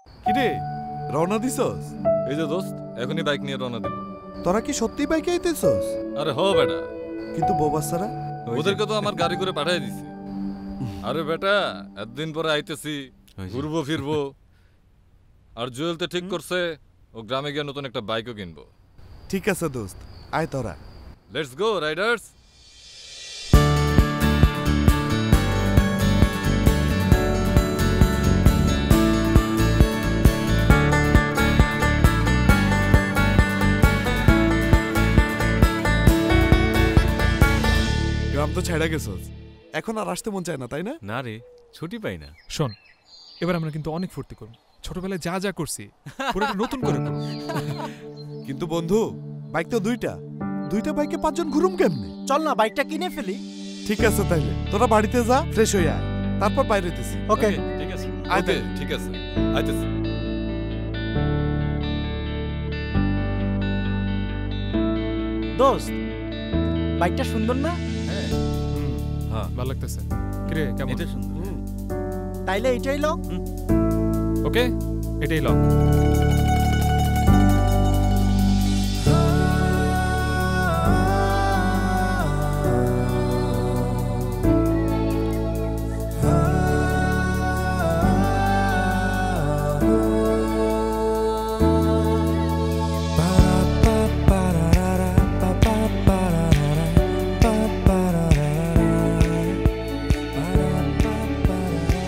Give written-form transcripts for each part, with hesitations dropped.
কিরে রওনা দিছস? এই যে দোস্ত, এখনই বাইক নিয়ে রওনা দেব। তোরা কি সত্যি বাইকে আইতেছস? আরে হ বেটা, কিন্তু ববাসারা ওদেরকে তো আমার গাড়ি করে পাঠিয়ে দিছি। আরে বেটা, এতদিন পরে আইতেছি, ঘুরবো ফিরবো। আর জুয়েল তো ঠিক করছে ও গ্রামে গিয়ে নতুন একটা বাইকও কিনবো। ঠিক আছে দোস্ত, আয় তোরা। Let's go Riders. গ্রাম তো ছেড়ে গেছস, এখন আর আসতে মন চায় না, তাই না? না রে, ছুটি পাই না। শোন, এবার আমরা কিন্তু অনেক ফুর্তি করব। ছোটবেলায় যা যা করছি পুরোটা নতুন করে করব। কিন্তু বন্ধু, বাইক তো দুইটা বাইকে 5 জন ঘুরুম কেমনে? চল না বাইকটা কিনে ফেলি। ঠিক আছে, তাইলে তোরা বাড়িতে যা, ফ্রেশ হয়ে আয়, তারপর বাইরে হইতেছি। ওকে ঠিক আছে, আয় ওকে তাইলে। ঠিক আছে, আইতেছি। দোস্ত, বাইকটা সুন্দর না? হ্যাঁ, ভালো লাগতেছে। কিরে কেমন? এটা সুন্দর। তাইলে এটাই লও। ওকে, এটাই লক।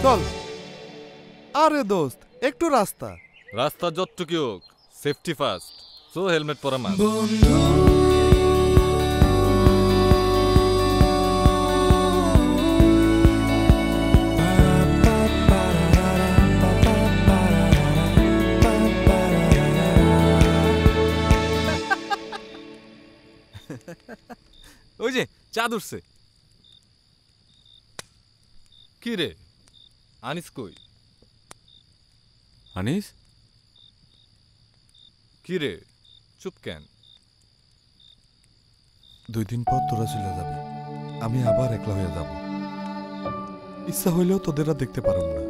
চল। আরে দোস্ত, একটু রাস্তা। রাস্তা যতটুকু হোক, সেফটি ফার্স্ট। সো হেলমেট পরা মান। ওই যে চাঁদ উঠছে। কি রে আনিস কই? আনিস, কি রে চুপ কেন? 2 দিন পর তোরা চলে যাবে, আমি আবার একলা হয়ে যাব। ইচ্ছা হইলেও তোদের আর দেখতে পারব না।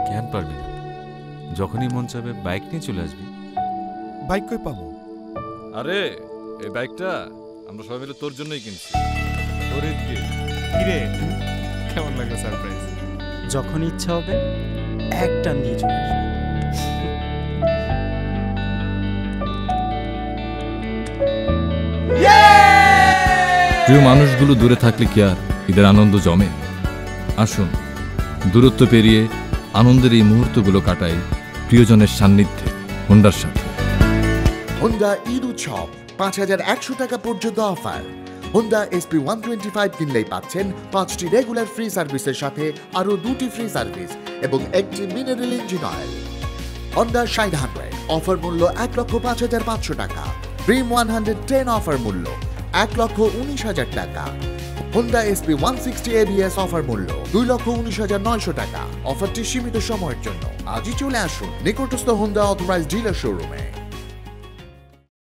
কেন পারবি না? যখনই মন চাবে বাইক নিয়ে চলে আসবি। বাইক কই পাবো? আরে এই বাইকটা আমরা সবাই মিলে তোর জন্যই কিনছি। তোর ঈদ কি? কিরে কেমন লাগলো সারপ্রাইজ? যখন ইচ্ছা হবে এক টান দিয়ে চলে আসবে। প্রিয় মানুষগুলো দূরে থাকলে কি আর ঈদের আনন্দ জমে? আসুন দূরত্ব পেরিয়ে আনন্দের এই মুহূর্তগুলো কাটাই প্রিয়জনের সান্নিধ্যে হোন্ডার সাথে। হোন্ডা ঈদ উৎসব ৫,১০০ টাকা পর্যন্ত অফার। হোন্ডা SP 125 কিনলেই পাচ্ছেন 5টি রেগুলার ফ্রি সার্ভিসের সাথে আরও 2টি ফ্রি সার্ভিস এবং একটি mineral engine oil. Honda shine 100 offer মূল্য ১,৫৫,৫০০ টাকা। ড্রিম 110 অফার মূল্য ১,১৯,০০০ টাকা। হোন্ডা SP 160 ABS অফার মূল্য 2,19,900 টাকা। অফারটি সীমিত সময়ের জন্য। আজই চলে আসুন নিকটস্থ হোন্ডা অথরাইজড ডিলার শোরুমে।